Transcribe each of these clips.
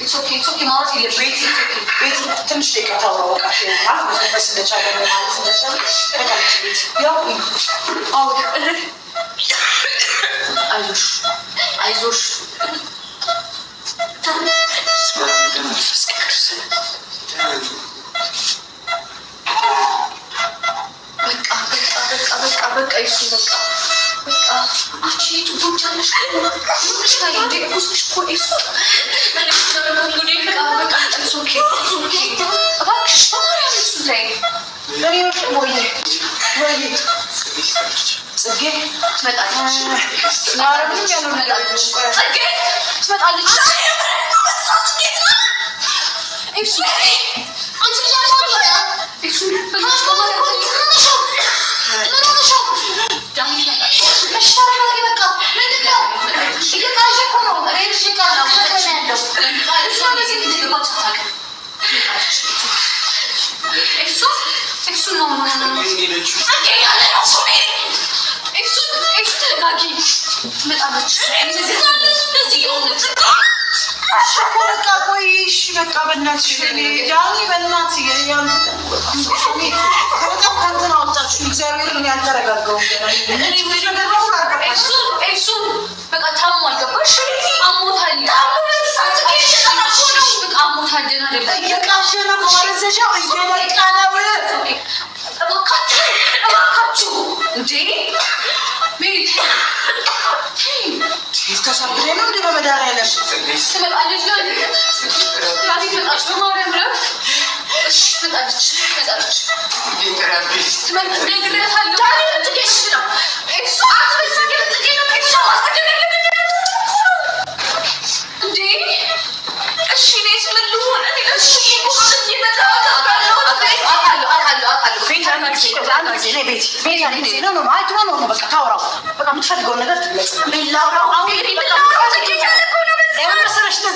It's okay. Marty, you're waiting.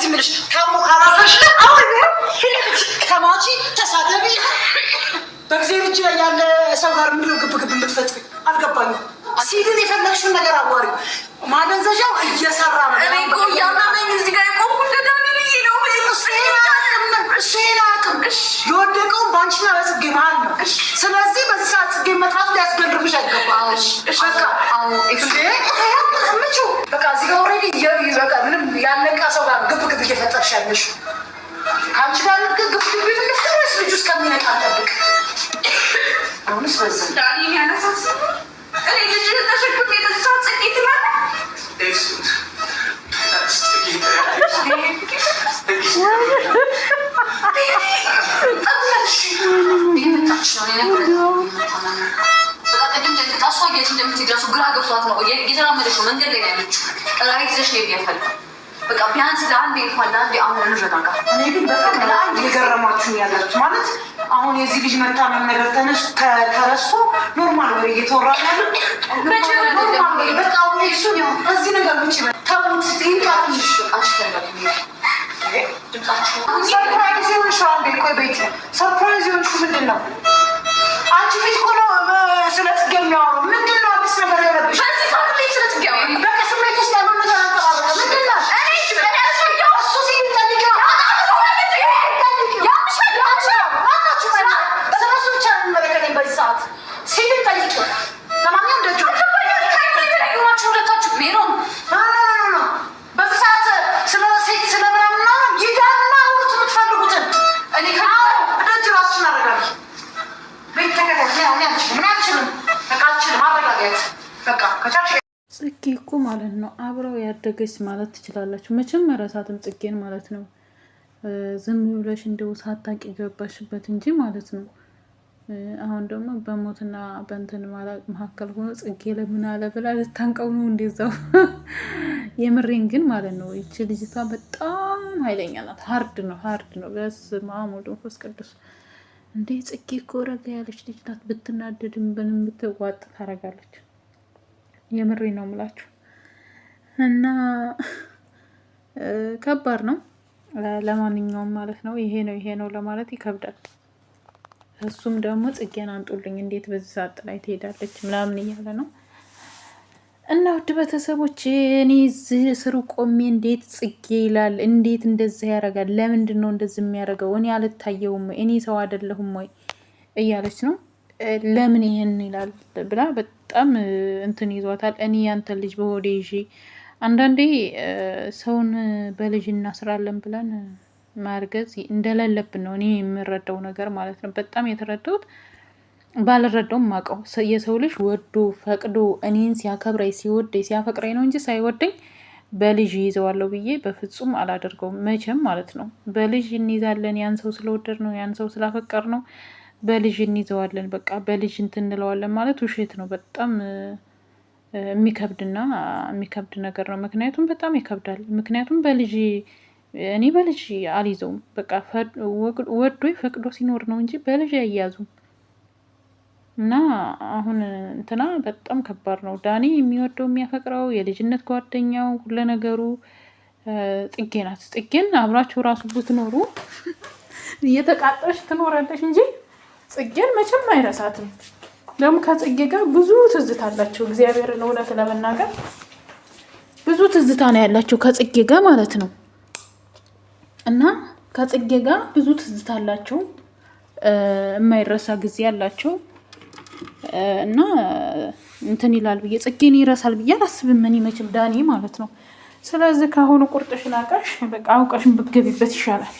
Finish it. ማለት ነው አብረው ያደገች ማለት ትችላላችሁ። መቼም መረሳትም ጽጌን ማለት ነው። ዝም ብለሽ እንደው ሳታቂ ገባሽበት እንጂ ማለት ነው። አሁን ደግሞ በሞትና በእንትን መካከል ሆኖ ጽጌ ለምን አለ ብላ ልታንቀው ነው እንደዛው። የምሬን ግን ማለት ነው ይቺ ልጅቷ በጣም ኃይለኛ ናት። ሀርድ ነው። በስመ አብ ወወልድ ወመንፈስ ቅዱስ። እንዴ ጽጌ እኮ ረጋ ያለች ልጅ ናት። ብትናደድም ብንም ብትዋጥ ታረጋለች። የምሬ ነው የምላችሁ እና ከባድ ነው። ለማንኛውም ማለት ነው ይሄ ነው ለማለት ይከብዳል። እሱም ደግሞ ጽጌን አንጡልኝ እንዴት በዚህ ሰዓት ላይ ትሄዳለች ምናምን እያለ ነው። እና ውድ ቤተሰቦች እኔ እዚህ ስሩ ቆሜ እንዴት ጽጌ ይላል፣ እንዴት እንደዚህ ያደርጋል፣ ለምንድን ነው እንደዚህ የሚያደርገው፣ እኔ አልታየውም ወይ፣ እኔ ሰው አይደለሁም ወይ እያለች ነው። ለምን ይሄን ይላል ብላ በጣም እንትን ይዟታል። እኔ ያንተ ልጅ በሆዴ ይዤ አንዳንዴ ሰውን በልጅ እናስራለን ብለን ማርገዝ እንደሌለብን ነው እኔ የምረዳው ነገር ማለት ነው። በጣም የተረዳሁት ባልረዳውም ማቀው የሰው ልጅ ወዶ ፈቅዶ እኔን ሲያከብረኝ ሲወደኝ ሲያፈቅረኝ ነው እንጂ ሳይወደኝ በልጅ ይዘዋለሁ ብዬ በፍጹም አላደርገውም መቼም ማለት ነው። በልጅ እንይዛለን ያን ሰው ስለወደድ ነው ያን ሰው ስላፈቀር ነው በልጅ እንይዘዋለን በቃ በልጅ እንትን እንለዋለን ማለት ውሸት ነው። በጣም የሚከብድ ነገር ነው። ምክንያቱም በጣም ይከብዳል። ምክንያቱም እኔ በልጅ አልይዘውም በቃ ወዶ ፈቅዶ ሲኖር ነው እንጂ በልጅ አይያዙም። እና አሁን እንትና በጣም ከባድ ነው። ዳኒ የሚወደው የሚያፈቅረው የልጅነት ጓደኛው ሁሉ ነገሩ ጽጌ ናት። ጽጌን አብራችሁ ራሱ ብትኖሩ እየተቃጠለች ትኖራለች እንጂ ጽጌን መቼም አይረሳትም። ደግሞ ከጽጌ ጋር ብዙ ትዝታ አላቸው። እግዚአብሔርን እውነት ለመናገር ብዙ ትዝታ ነው ያላቸው ከጽጌ ጋር ማለት ነው። እና ከጽጌ ጋር ብዙ ትዝታ አላቸው፣ የማይረሳ ጊዜ አላቸው። እና እንትን ይላል ብዬ ጽጌን ይረሳል ብዬ አላስብም እኔ መቼም ዳኒ ማለት ነው። ስለዚህ ከአሁኑ ቁርጥሽን አውቀሽ በቃ አውቀሽን ብትገቢበት ይሻላል።